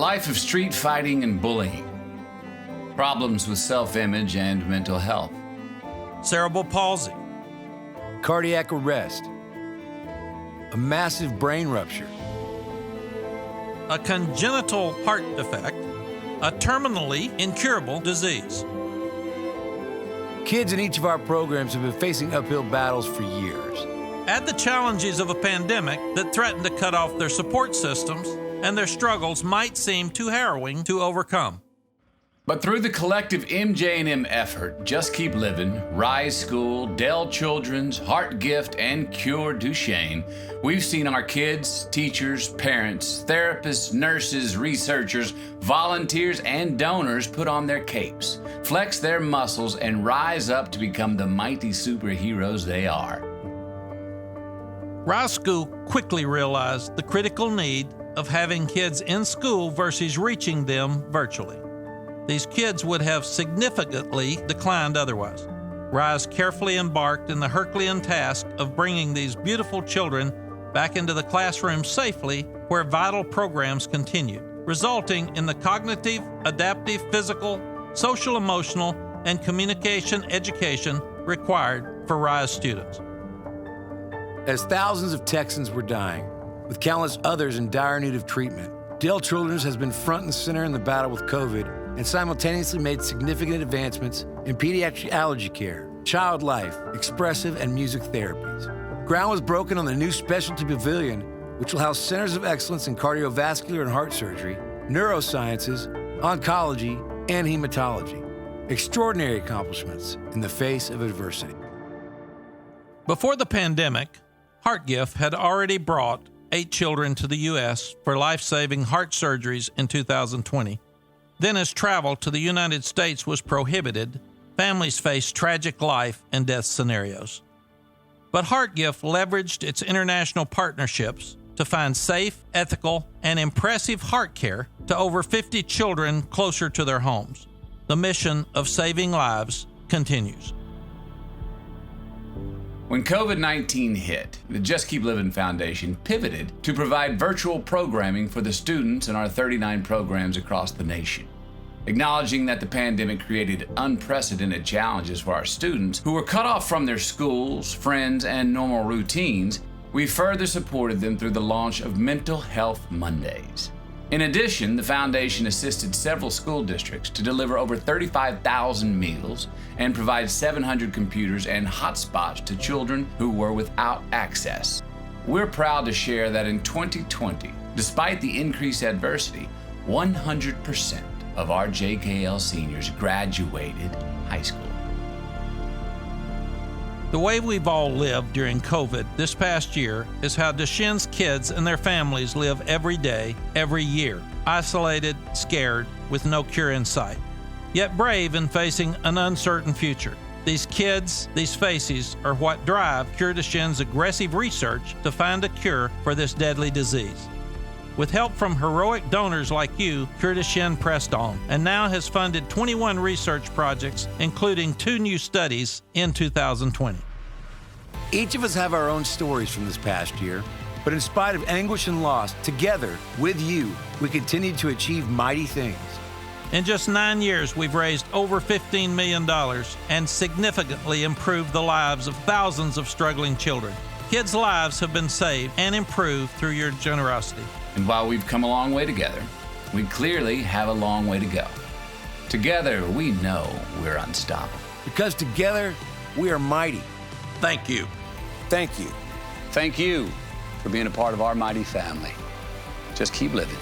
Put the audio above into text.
life of street fighting and bullying, problems with self-image and mental health, cerebral palsy, cardiac arrest, a massive brain rupture, a congenital heart defect, a terminally incurable disease. Kids in each of our programs have been facing uphill battles for years. Add the challenges of a pandemic that threatened to cut off their support systems, and their struggles might seem too harrowing to overcome. But through the collective MJ&M effort, Just Keep Living, Rise School, Dell Children's, Heart Gift, and Cure Duchenne, we've seen our kids, teachers, parents, therapists, nurses, researchers, volunteers, and donors put on their capes, flex their muscles, and rise up to become the mighty superheroes they are. Rise School quickly realized the critical need of having kids in school versus reaching them virtually. These kids would have significantly declined otherwise. Rise carefully embarked in the Herculean task of bringing these beautiful children back into the classroom safely, where vital programs continued, resulting in the cognitive, adaptive, physical, social, emotional, and communication education required for Rise students. As thousands of Texans were dying, with countless others in dire need of treatment, Dell Children's has been front and center in the battle with COVID and simultaneously made significant advancements in pediatric allergy care, child life, expressive, and music therapies. Ground was broken on the new specialty pavilion, which will house centers of excellence in cardiovascular and heart surgery, neurosciences, oncology, and hematology. Extraordinary accomplishments in the face of adversity. Before the pandemic, Heart Gift had already brought 8 children to the U.S. for life-saving heart surgeries in 2020. Then, as travel to the United States was prohibited, families faced tragic life and death scenarios. But Heart Gift leveraged its international partnerships to find safe, ethical, and impressive heart care to over 50 children closer to their homes. The mission of saving lives continues. When COVID-19 hit, the Just Keep Living Foundation pivoted to provide virtual programming for the students in our 39 programs across the nation. Acknowledging that the pandemic created unprecedented challenges for our students who were cut off from their schools, friends, and normal routines, we further supported them through the launch of Mental Health Mondays. In addition, the foundation assisted several school districts to deliver over 35,000 meals and provide 700 computers and hotspots to children who were without access. We're proud to share that in 2020, despite the increased adversity, 100% of our JKL seniors graduated high school. The way we've all lived during COVID this past year is how Duchenne's kids and their families live every day, every year, isolated, scared, with no cure in sight, yet brave in facing an uncertain future. These kids, these faces, are what drive Cure Duchenne's aggressive research to find a cure for this deadly disease. With help from heroic donors like you, Cure Duchenne pressed on and now has funded 21 research projects, including 2 new studies in 2020. Each of us have our own stories from this past year, but in spite of anguish and loss, together, with you, we continue to achieve mighty things. In just 9 years, we've raised over $15 million and significantly improved the lives of thousands of struggling children. Kids' lives have been saved and improved through your generosity. And while we've come a long way together, we clearly have a long way to go. Together, we know we're unstoppable. Because together, we are mighty. Thank you. Thank you. Thank you for being a part of our mighty family. Just keep living.